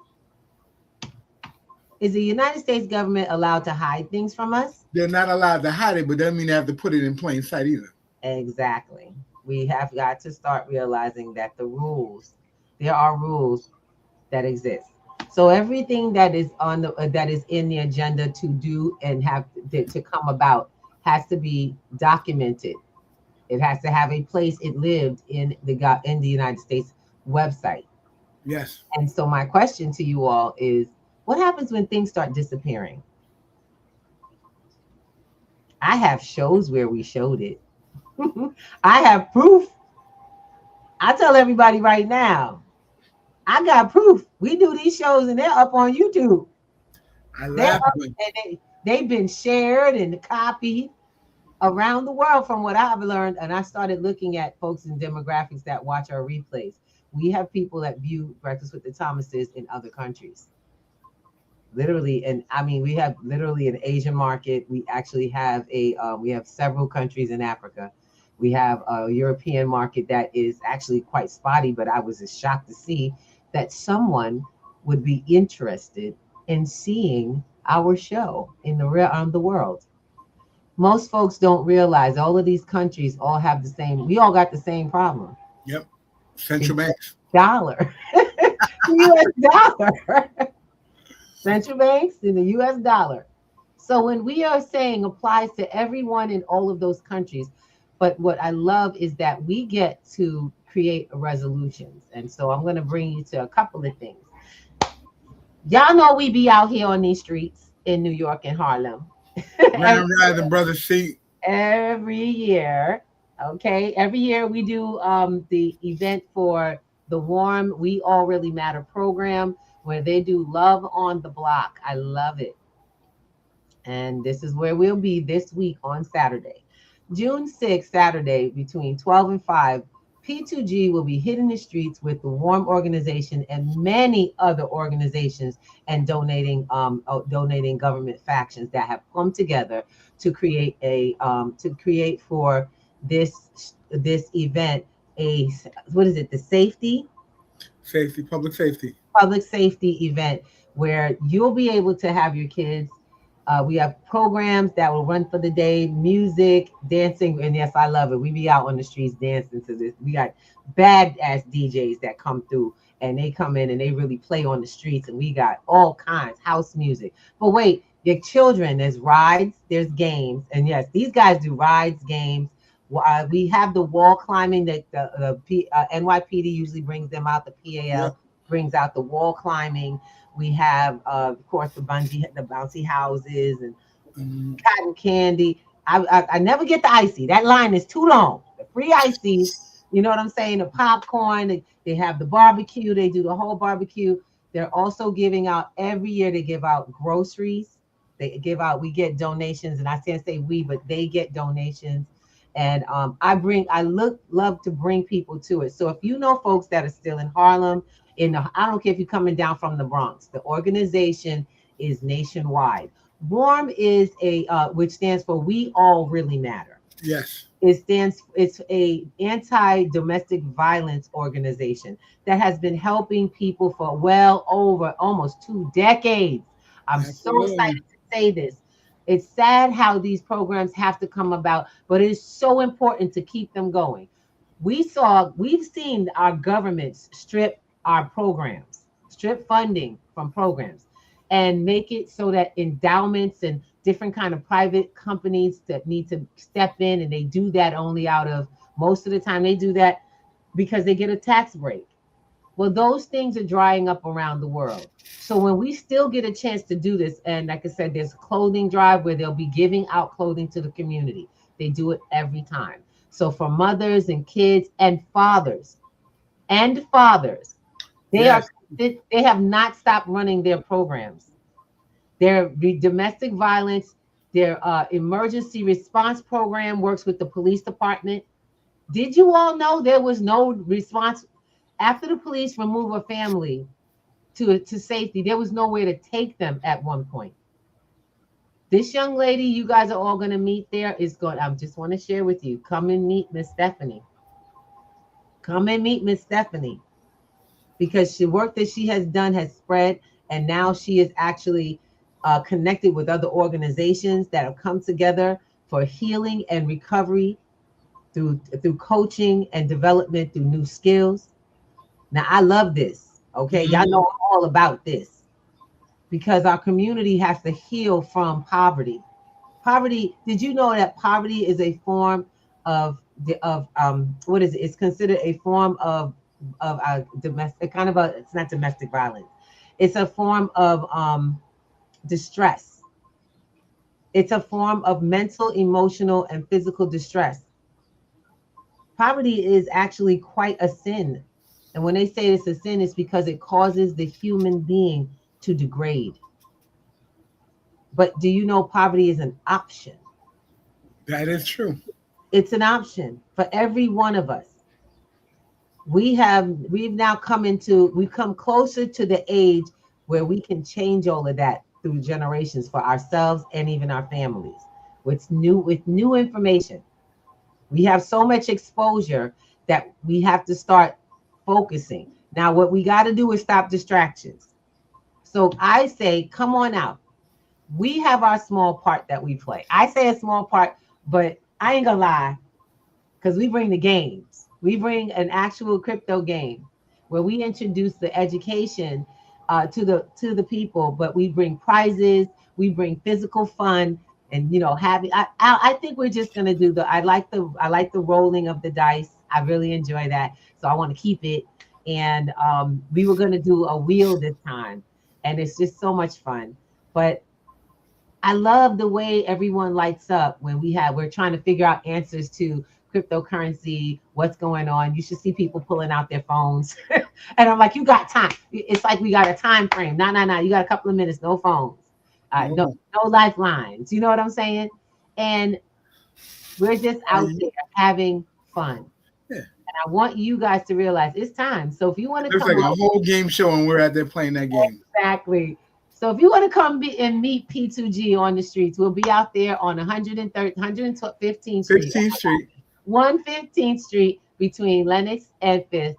Is the United States government allowed to hide things from us? They're not allowed to hide it, but doesn't mean they have to put it in plain sight either. Exactly. We have got to start realizing that there are rules that exist. So everything that is that is in the agenda to do and have to come about has to be documented. It has to have a place it lived in the United States website. Yes. And so my question to you all is, what happens when things start disappearing? I have shows where we showed it. I have proof. I tell everybody right now, I got proof. We do these shows and they're up on YouTube. They've been shared and copied. around the world, from what I've learned, and I started looking at folks in demographics that watch our replays, we have people that view Breakfast with the Thomases in other countries. Literally, and I mean, we have literally an Asian market. We actually have we have several countries in Africa. We have a European market that is actually quite spotty, but I was just shocked to see that someone would be interested in seeing our show in the world. Most folks don't realize all of these countries all have the same, we all got the same problem. Yep. Central banks. Dollar. US dollar. Central banks and the US dollar. So when we are saying applies to everyone in all of those countries, but what I love is that we get to create resolutions. And so I'm going to bring you to a couple of things. Y'all know we be out here on these streets in New York and Harlem. Grand Rising, Brother C. Every year. Okay. Every year we do the event for the Warm We All Really Matter program, where they do Love on the Block. I love it. And this is where we'll be this week on Saturday. June 6th, Saturday, between 12 and 5, P2G will be hitting the streets with the Warm organization and many other organizations and donating government factions that have come together to create for this event the public safety event, where you'll be able to have your kids. We have programs that will run for the day, music, dancing, and yes, I love it. We be out on the streets dancing to this. We got badass DJs that come through, and they come in and they really play on the streets, and we got all kinds, house music. But wait, your children, there's rides, there's games, and yes, these guys do rides, games. We have the wall climbing that the NYPD usually brings them out. The PAL brings out the wall climbing. We have, of course, the bouncy houses and cotton candy. I never get the icy. That line is too long. The free icy, you know what I'm saying? The popcorn. They have the barbecue. They do the whole barbecue. They're also giving out every year. They give out groceries. We get donations, and I can't say we, but they get donations. And I love to bring people to it. So if you know folks that are still in Harlem, I don't care if you're coming down from the Bronx, the organization is nationwide. WARM is which stands for We All Really Matter. Yes. It's a anti-domestic violence organization that has been helping people for well over almost 2 decades. I'm so excited to say this. It's sad how these programs have to come about, but it is so important to keep them going. We've seen our governments strip our programs, strip funding from programs, and make it so that endowments and different kind of private companies that need to step in, and they do that only most of the time they do that because they get a tax break. Well, those things are drying up around the world. So when we still get a chance to do this, and like I said, there's a clothing drive where they'll be giving out clothing to the community. They do it every time. So for mothers and kids and fathers, they have not stopped running their programs. Their domestic violence, their emergency response program works with the police department. Did you all know there was no response after the police remove a family to safety? There was nowhere to take them at one point. This young lady you guys are all going to meet there I just want to share with you. Come and meet Miss Stephanie. Because the work that she has done has spread, and now she is actually connected with other organizations that have come together for healing and recovery through coaching and development through new skills. Now, I love this. Okay. Y'all know all about this because our community has to heal from poverty. Did you know that poverty is a form of what is it? It's considered a form of domestic it's not domestic violence. It's a form of distress. It's a form of mental, emotional, and physical distress. Poverty is actually quite a sin. And when they say it's a sin, it's because it causes the human being to degrade. But do you know poverty is an option? That is true. It's an option for every one of us. We've now we've come closer to the age where we can change all of that through generations for ourselves and even our families. With new information. We have so much exposure that we have to start focusing. Now, what we got to do is stop distractions. So I say, come on out. We have our small part that we play. I say a small part, but I ain't gonna lie, because we bring the games. We bring an actual crypto game where we introduce the education to the people, but we bring prizes, we bring physical fun, and I think we're just gonna do I like the rolling of the dice. I really enjoy that, so I want to keep it. And we were gonna do a wheel this time, and it's just so much fun. But I love the way everyone lights up when we're trying to figure out answers to cryptocurrency, what's going on. You should see people pulling out their phones. And I'm like, you got time. It's like we got a time frame. No. You got a couple of minutes, no phones. No lifelines. You know what I'm saying? And we're just out there having fun. Yeah. And I want you guys to realize it's time. So if you want to it's like a whole game show and we're out there playing that game. Exactly. So if you want to come and meet P2G on the streets, we'll be out there on 115th Street. 15th Street. 115th Street between Lenox and 5th.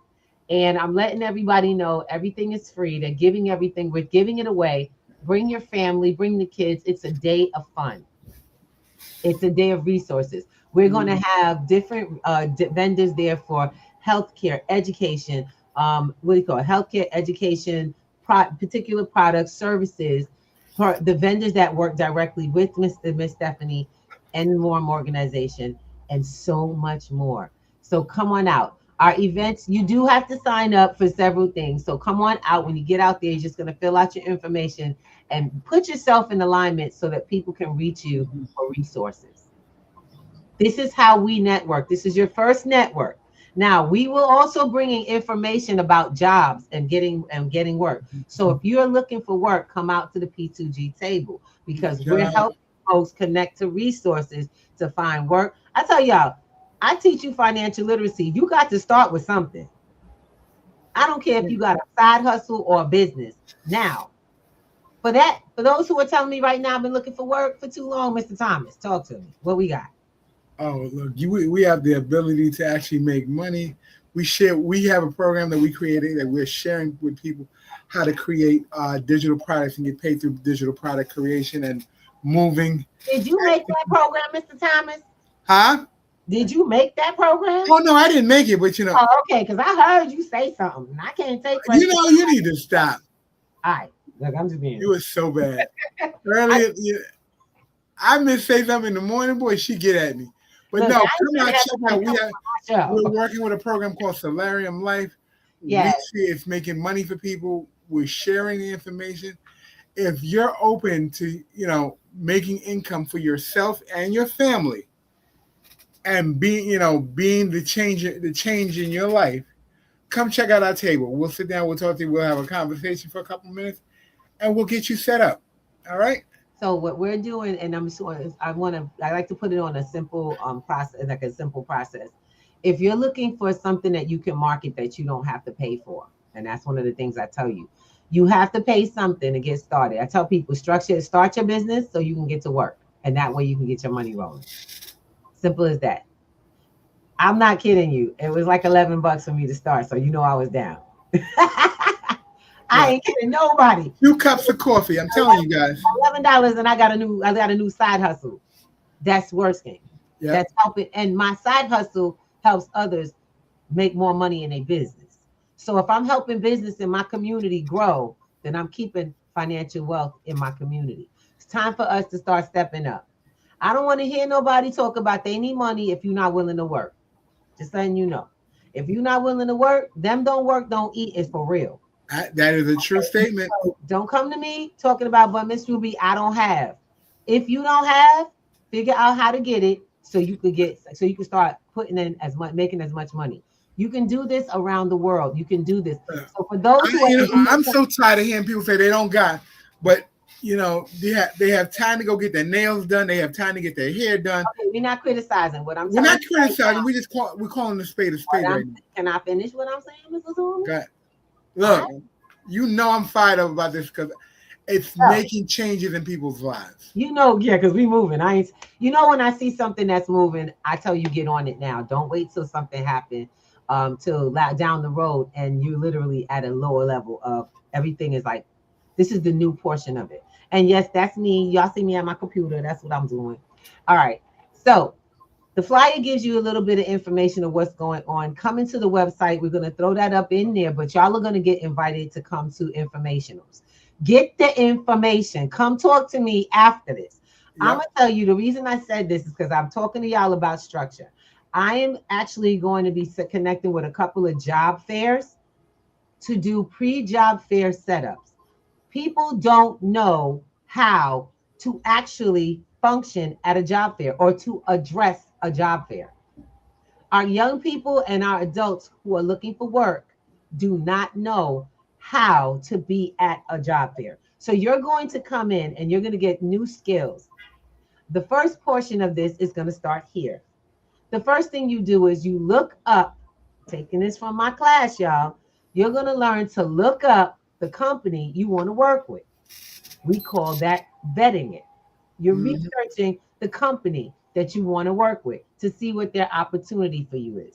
And I'm letting everybody know everything is free. They're giving everything. We're giving it away. Bring your family, bring the kids. It's a day of fun. It's a day of resources. We're going to have different vendors there for healthcare, education, healthcare, education, particular products, services, for the vendors that work directly with Miss Stephanie and the Warm organization, and so much more. So come on out. Our events, you do have to sign up for several things. So come on out. When you get out there, you're just going to fill out your information and put yourself in alignment so that people can reach you for resources. This is how we network. This is your first network. Now, we will also bring in information about jobs and getting work. So if you're looking for work, come out to the P2G table, because we're helping folks connect to resources to find work. I tell y'all, I teach you financial literacy. You got to start with something. I don't care if you got a side hustle or a business. Now, for those who are telling me right now, I've been looking for work for too long, Mr. Thomas, talk to me. What we got? Oh, look, we have the ability to actually make money. We have a program that we created that we're sharing with people how to create digital products and get paid through digital product creation and moving. Did you make that program, Mr. Thomas? Huh? Did you make that program? Oh, no, I didn't make it, but Oh, okay, because I heard you say something. I can't take credit. You need to stop. All right. Look, I'm just being. You were so bad. Earlier, I miss say something in the morning, boy, she get at me. But look, no, come out, check out. We're working with a program called Solarium Life. Yes. It's making money for people. We're sharing the information. If you're open to, making income for yourself and your family, and being the change in your life, come check out our table. We'll sit down, we'll talk to you, we'll have a conversation for a couple minutes, and we'll get you set up. All right? So what we're doing, and I like to put it on a simple process, like a simple process. If you're looking for something that you can market that you don't have to pay for, and that's one of the things I tell you, you have to pay something to get started. I tell people, start your business so you can get to work, and that way you can get your money rolling. Simple as that. I'm not kidding you. It was like $11 for me to start, so I was down. I ain't kidding nobody. 2 cups of coffee. I'm telling you guys. $11, and I got a new side hustle. That's working. Yep. That's helping, and my side hustle helps others make more money in their business. So if I'm helping business in my community grow, then I'm keeping financial wealth in my community. It's time for us to start stepping up. I don't want to hear nobody talk about they need money if you're not willing to work. Just letting you know. If you're not willing to work, them don't work, don't eat is for real. That is a true statement. So don't come to me talking about, but Miss Ruby, I don't have. If you don't have, figure out how to get it so you can start putting in making as much money. You can do this around the world. You can do this. So for those I'm so tired of hearing people say they don't got, but they have time to go get their nails done. They have time to get their hair done. Okay, we're not criticizing what I'm We're telling not you right criticizing. now. We're calling a spade right now. Can I finish what I'm saying, Mrs. Horman? Okay. Look, I'm fired up about this because it's making changes in people's lives. Because we moving. When I see something that's moving, I tell you get on it now. Don't wait till something happens till down the road and you're literally at a lower level of everything is like, this is the new portion of it. And yes, that's me. Y'all see me at my computer. That's what I'm doing. All right. So the flyer gives you a little bit of information of what's going on. Come into the website. We're going to throw that up in there, but y'all are going to get invited to come to informationals. Get the information. Come talk to me after this. Yep. I'm going to tell you the reason I said this is because I'm talking to y'all about structure. I am actually going to be connecting with a couple of job fairs to do pre-job fair setups. People don't know how to actually function at a job fair or to address a job fair. Our young people and our adults who are looking for work do not know how to be at a job fair. So you're going to come in and you're going to get new skills. The first portion of this is going to start here. The first thing you do is you look up, taking this from my class, y'all, you're going to learn to look up the company you want to work with. We call that vetting it. You're researching the company that you want to work with to see what their opportunity for you is.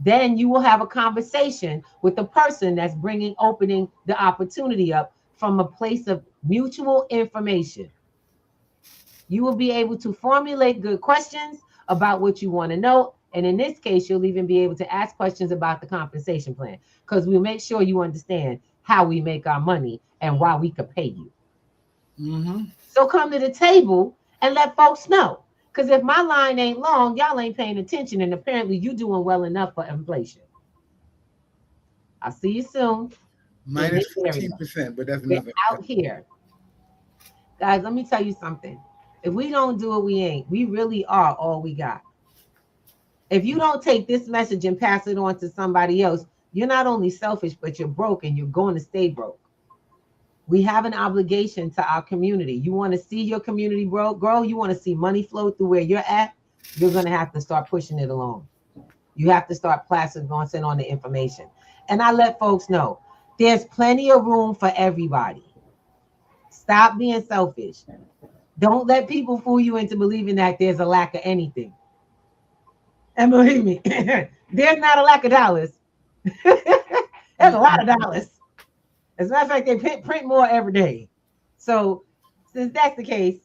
Then you will have a conversation with the person that's opening the opportunity up from a place of mutual information. You will be able to formulate good questions about what you want to know. And in this case, you'll even be able to ask questions about the compensation plan because we'll make sure you understand how we make our money and why we could pay you. So come to the table and let folks know. Because if my line ain't long, y'all ain't paying attention. And apparently you doing well enough for inflation. I'll see you soon. Minus 14%, but that's nothing. Out here. Guys, let me tell you something. If we don't do it, we ain't. We really are all we got. If you don't take this message and pass it on to somebody else, you're not only selfish, but you're broke and you're going to stay broke. We have an obligation to our community. You want to see your community grow? You want to see money flow through where you're at? You're going to have to start pushing it along. You have to start passing on the information. And I let folks know there's plenty of room for everybody. Stop being selfish. Don't let people fool you into believing that there's a lack of anything. And believe me, there's not a lack of dollars. There's a lot of dollars. As a matter of fact, they print more every day. So since that's the case,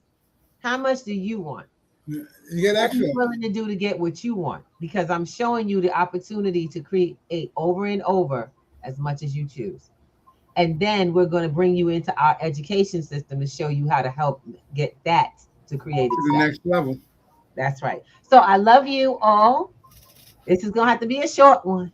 how much do you want? You get extra. What are you willing to do to get what you want? Because I'm showing you the opportunity to create over and over as much as you choose. And then we're going to bring you into our education system to show you how to help get that to create to the next level. That's right. So I love you all. This is going to have to be a short one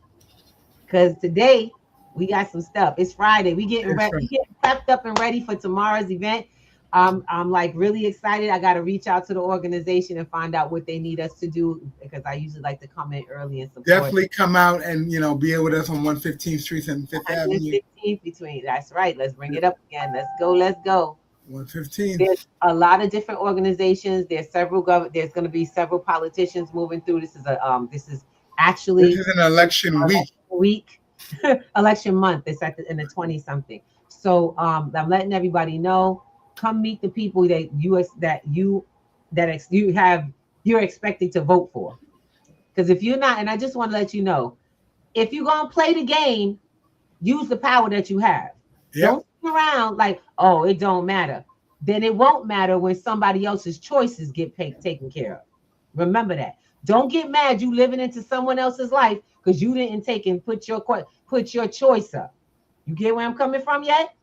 because today we got some stuff. It's Friday. We getting ready. We getting prepped up and ready for tomorrow's event. I'm like really excited. I got to reach out to the organization and find out what they need us to do because I usually like to come in early and support. Definitely come out and be with us on 115th Street and 5th Avenue. 15th between. That's right. Let's bring it up again. Let's go. 115. There's a lot of different organizations. There's several. There's going to be several politicians moving through. This is actually an election week. Election month. It's in the 20-something. So I'm letting everybody know. Come meet the people that you're expected to vote for. Because if you're not, and I just want to let you know, if you're gonna play the game, use the power that you have. Yep. Don't sit around like, oh, it don't matter. Then it won't matter when somebody else's choices get taken care of. Remember that. Don't get mad you living into someone else's life because you didn't take and put your choice up. You get where I'm coming from yet?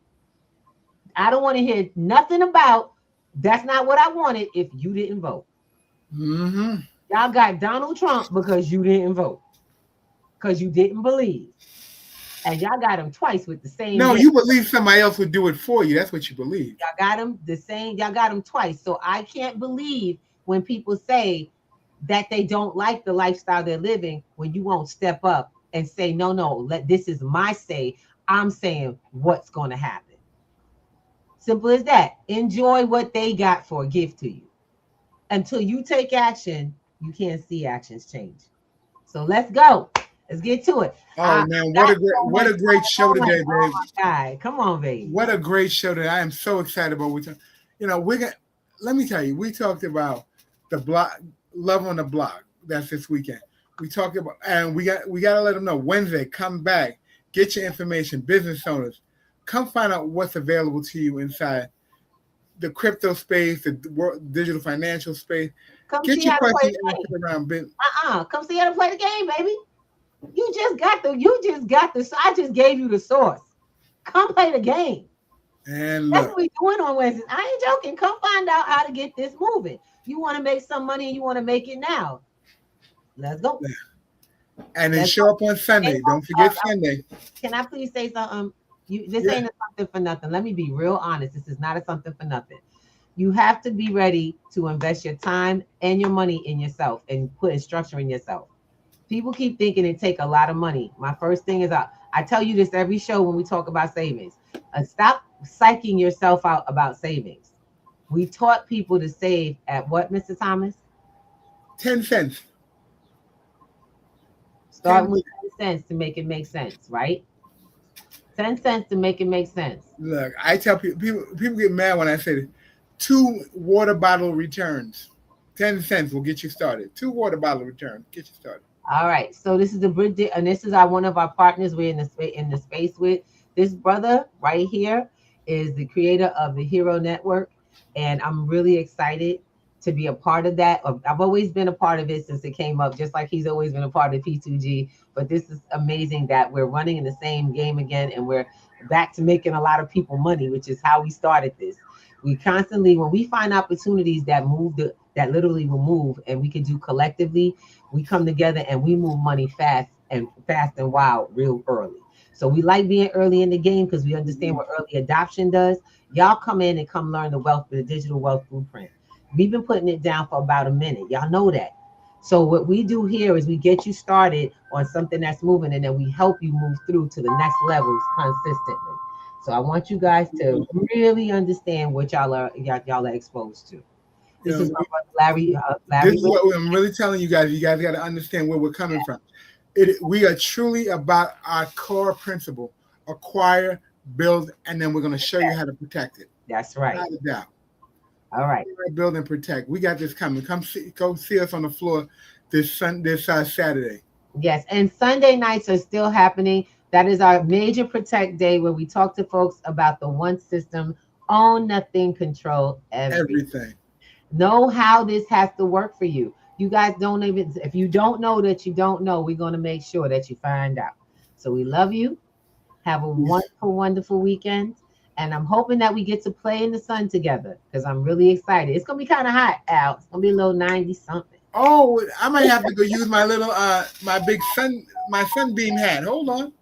I don't want to hear nothing about that's not what I wanted if you didn't vote. Y'all got Donald Trump because you didn't vote. Because you didn't believe. And y'all got him twice with the same. No, you believe somebody else would do it for you. That's what you believe. Y'all got him y'all got him twice. So I can't believe when people say that they don't like the lifestyle they're living when you won't step up and say, no, this is my say. I'm saying what's going to happen. Simple as that. Enjoy what they got for a gift to you. Until you take action, you can't see actions change. So let's go. Let's get to it. Oh man, what a great show today, babe. Oh my God. Come on, baby. What a great show today. I am so excited about what let me tell you, we talked about the block, Love on the Block. That's this weekend. We talked about, and we got to let them know Wednesday, come back, get your information, business owners, come find out what's available to you inside the crypto space, the digital financial space. Come get see your how to play questions the answered game. around business. Come see how to play the game, baby. You just got the. I just gave you the source. Come play the game. And that's look, what we're doing on Wednesdays. I ain't joking. Come find out how to get this moving. You want to make some money and you want to make it now. Let's go. And then show up on Sunday. Don't forget Sunday. Can I please say something? This ain't a something for nothing. Let me be real honest. This is not a something for nothing. You have to be ready to invest your time and your money in yourself and put structure in yourself. People keep thinking it take a lot of money. My first thing is I tell you this every show when we talk about savings. Stop psyching yourself out about savings. We taught people to save at what, Mr. Thomas? 10 cents. Start with 10 cents to make it make sense, right? 10 cents to make it make sense. Look, I tell people get mad when I say this. 2 water bottle returns. 10 cents will get you started. 2 water bottle returns get you started. All right. So this is and this is one of our partners we're in the space with. This brother right here is the creator of the Hero Network, and I'm really excited to be a part of that. I've always been a part of it since it came up, just like he's always been a part of P2G. But this is amazing that we're running in the same game again, and we're back to making a lot of people money, which is how we started this. We constantly, when we find opportunities that that literally will move, and we can do collectively, we come together and we move money fast and wild real early. So we like being early in the game because we understand what early adoption does. Y'all come in and come learn the digital wealth blueprint. We've been putting it down for about a minute. Y'all know that. So what we do here is we get you started on something that's moving, and then we help you move through to the next levels consistently. So I want you guys to really understand what y'all are exposed to. This is my brother Larry. This is what I'm really telling you guys. You guys got to understand where we're coming from. We are truly about our core principle: acquire, build, and then we're going to show you how to protect it. That's right. Without a doubt. All right. Build and protect. We got this coming. Go see us on the floor this Saturday. Yes, and Sunday nights are still happening. That is our major protect day where we talk to folks about the one system: own nothing, control everything. Know how this has to work for you. You guys don't even, if you don't know that you don't know, we're going to make sure that you find out. So we love you. Have a wonderful, wonderful weekend. And I'm hoping that we get to play in the sun together because I'm really excited. It's going to be kind of hot out. It's going to be a little 90 something. Oh, I might have to go use my little, my sunbeam hat. Hold on.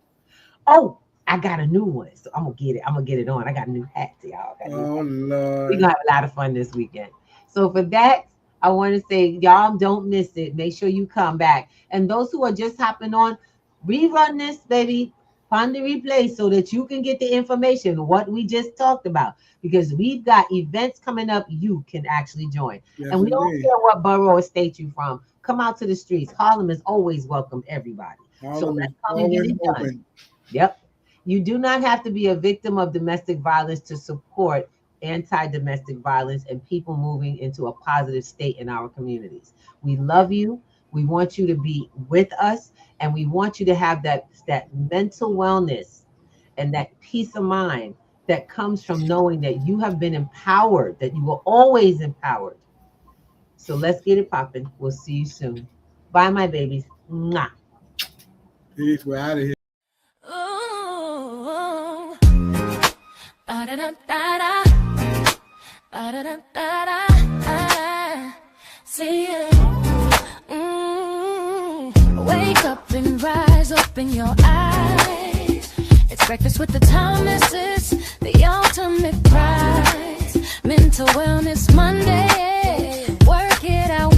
Oh, I got a new one. So I'm going to get it. I'm going to get it on. I got a new hat to y'all. Lord. We're going to have a lot of fun this weekend. So for that, I want to say, y'all don't miss it. Make sure you come back. And those who are just hopping on, rerun this, baby. Find the replay so that you can get the information, what we just talked about. Because we've got events coming up you can actually join. Yes, and we don't care what borough or state you're from. Come out to the streets. Harlem is always welcome everybody. So let's come and get it done. Yep. You do not have to be a victim of domestic violence to support anti-domestic violence and people moving into a positive state in our communities. We love you. We want you to be with us, and we want you to have that mental wellness and that peace of mind that comes from knowing that you have been empowered, that you were always empowered. So let's get it popping. We'll see you soon. Bye, my babies. Mwah. Peace. We're out of here. Ooh, ba-da-da-da-da. Ba-da-da-da-da. See ya. Wake up and rise, open your eyes. It's breakfast with the Thomases, the ultimate prize. Mental Wellness Monday. Work it out.